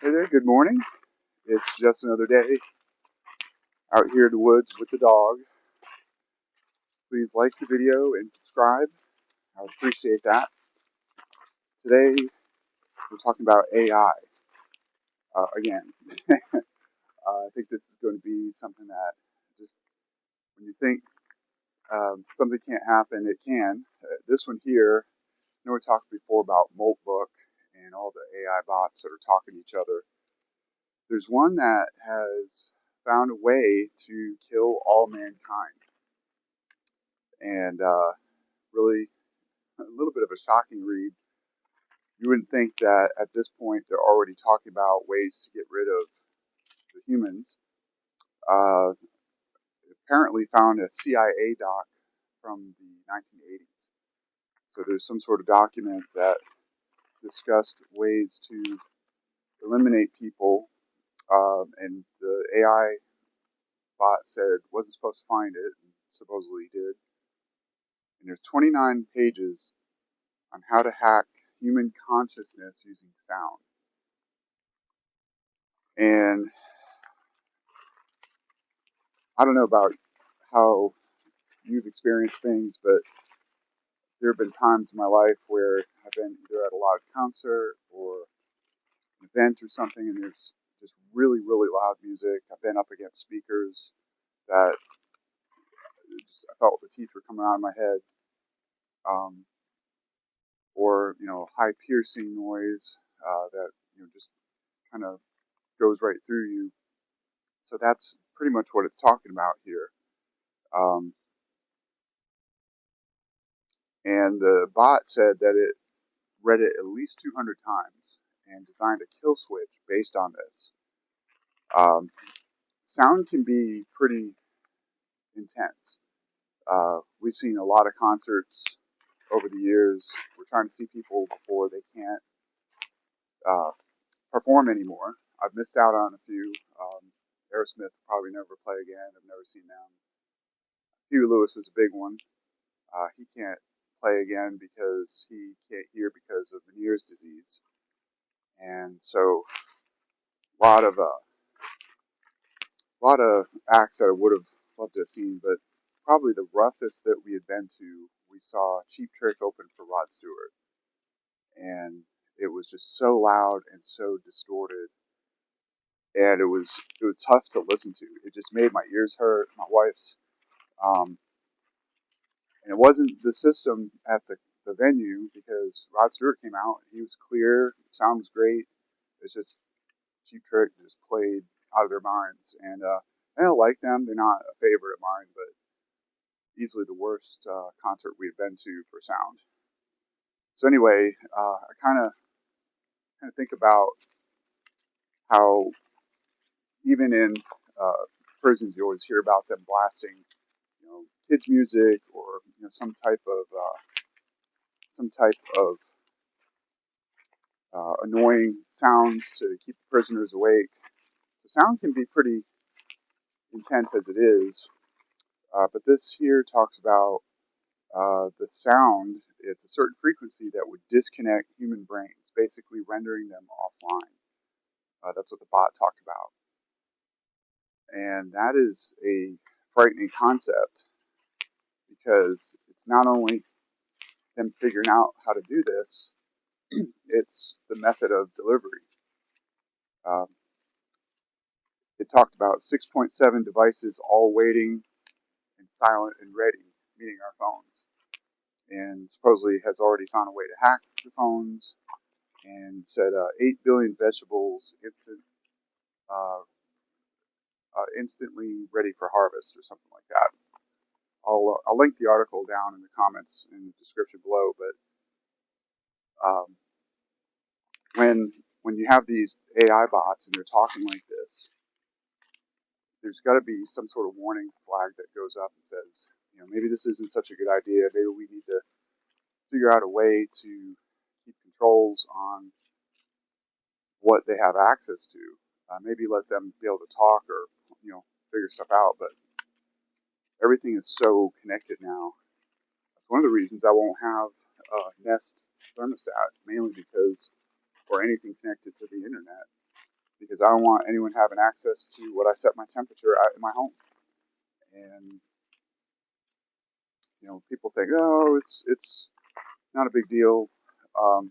Hey there, good morning. It's just another day out here in the woods with the dog. Please like the video and subscribe. I would appreciate that. Today, we're talking about AI again. I think this is going to be something that just when you think something can't happen, it can. This one here, I know we talked before about Moltbook and all the AI bots that are talking to each other. There's one that has found a way to kill all mankind. And really a little bit of a shocking read. You wouldn't think that at this point they're already talking about ways to get rid of the humans. Uh, Apparently found a CIA doc from the 1980s. So there's some sort of document that discussed ways to eliminate people, and the AI bot said wasn't supposed to find it, and supposedly did. And there's 29 pages on how to hack human consciousness using sound. And I don't know about how you've experienced things, but there have been times in my life where I've been either at a loud concert or an event or something, and there's just really, really loud music. I've been up against speakers that I felt the teeth were coming out of my head, um, or high piercing noise that just kind of goes right through you. So that's pretty much what it's talking about here. Um, and the bot said that it read it at least 200 times and designed a kill switch based on this. Um, Sound can be pretty intense. We've seen a lot of concerts over the years. We're trying to see people before they can't uh, perform anymore. I've missed out on a few. Aerosmith will probably never play again. I've never seen them. Huey Lewis was a big one. He can't play again because he can't hear because of Meniere's disease. And so a lot of acts that I would have loved to have seen, but probably the roughest that we had been to, we saw Cheap Trick open for Rod Stewart, and it was just so loud and so distorted, and it was tough to listen to. It just made my ears hurt, my wife's, and it wasn't the system at the venue because Rod Stewart came out, he was clear, sound was great. It's just Cheap Trick just played out of their minds, and I don't like them. They're not a favorite of mine, but easily the worst concert we've been to for sound. So anyway, I kind of think about how even in uh, prisons you always hear about them blasting, kids music or some type of annoying sounds to keep the prisoners awake. So sound can be pretty intense as it is, but this here talks about the sound. It's a certain frequency that would disconnect human brains, basically rendering them offline. That's what the bot talked about. And that is a frightening concept because it's not only them figuring out how to do this, it's the method of delivery. Um, it talked about 6.7 devices all waiting and silent and ready, meaning our phones. And supposedly has already found a way to hack the phones, and said 8 billion vegetables uh, instantly ready for harvest or something like that. I'll link the article down in the comments in the description below. But um, when you have these AI bots and they're talking like this, there's got to be some sort of warning flag that goes up and says, maybe this isn't such a good idea. Maybe we need to figure out a way to keep controls on what they have access to. Maybe let them be able to talk or figure stuff out. But everything is so connected now. That's one of the reasons I won't have a Nest thermostat, mainly because, or anything connected to the internet, because I don't want anyone having access to what I set my temperature at in my home. And people think, oh, it's not a big deal um,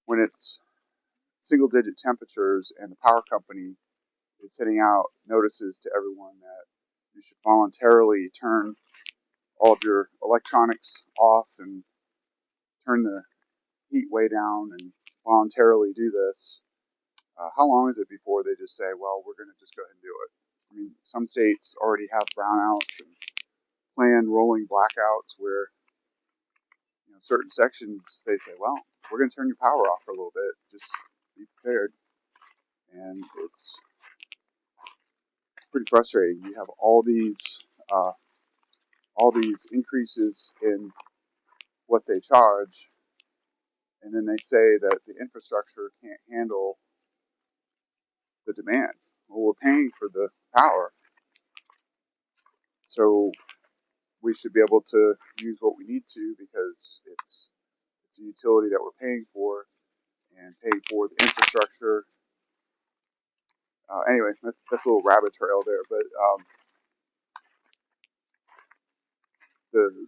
when it's single-digit temperatures and the power company is sending out notices to everyone that you should voluntarily turn all of your electronics off and turn the heat way down and voluntarily do this. How long is it before they just say, well, we're going to just go ahead and do it? I mean, some states already have brownouts and planned rolling blackouts where certain sections they say, well, we're going to turn your power off for a little bit. Just be prepared. And it's pretty frustrating. You have uh, all these increases in what they charge, and then they say that the infrastructure can't handle the demand. Well, we're paying for the power, so we should be able to use what we need to because it's a utility that we're paying for and paying for the infrastructure. Anyway, that's a little rabbit trail there, but the,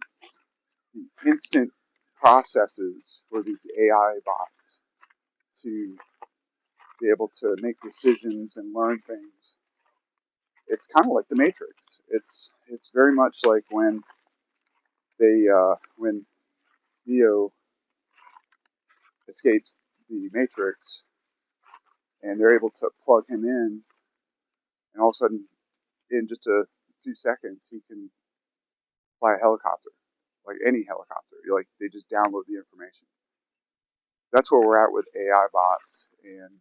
the instant processes for these AI bots to be able to make decisions and learn things. It's kind of like the Matrix. It's very much like when when Neo escapes the Matrix and they're able to plug him in, and all of a sudden, in just a few seconds, he can fly a helicopter, like any helicopter. Like they just download the information. That's where we're at with AI bots, and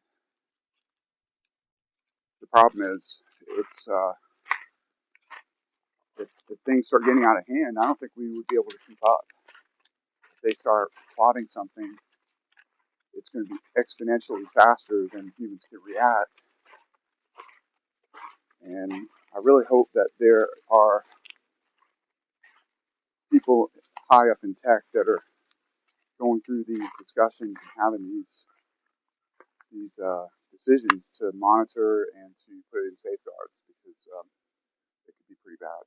the problem is, it's if things start getting out of hand, I don't think we would be able to keep up. If they start plotting something, it's going to be exponentially faster than humans can react. And I really hope that there are people high up in tech that are going through these discussions and having these decisions to monitor and to put in safeguards because it could be pretty bad.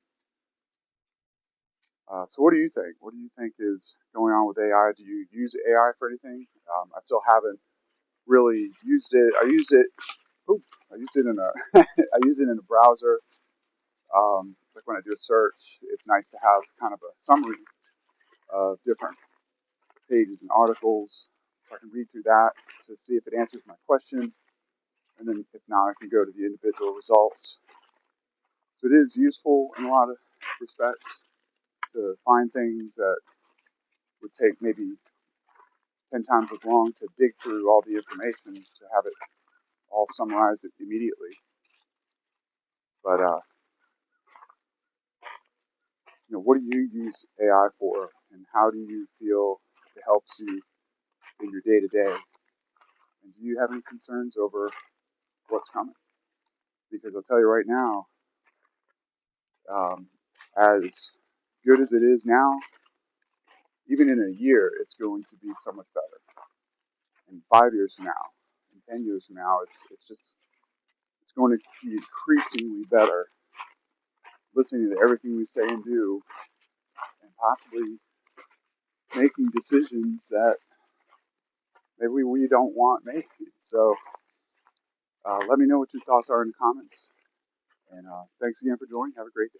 So what do you think? What do you think is going on with AI? Do you use AI for anything? I still haven't really used it. I use it. Ooh, I use it in a I use it in a browser. Like when I do a search, it's nice to have kind of a summary of different pages and articles, so I can read through that to see if it answers my question, and then if not, I can go to the individual results. So it is useful in a lot of respects to find things that would take maybe 10 times as long to dig through all the information to have it all summarized immediately. But what do you use AI for, and how do you feel it helps you in your day to day? And do you have any concerns over what's coming? Because I'll tell you right now, um, as good as it is now, even in a year, it's going to be so much better. And 5 years from now, and 10 years from now, it's going to be increasingly better. Listening to everything we say and do, and possibly making decisions that maybe we don't want made. So let me know what your thoughts are in the comments. And thanks again for joining. Have a great day.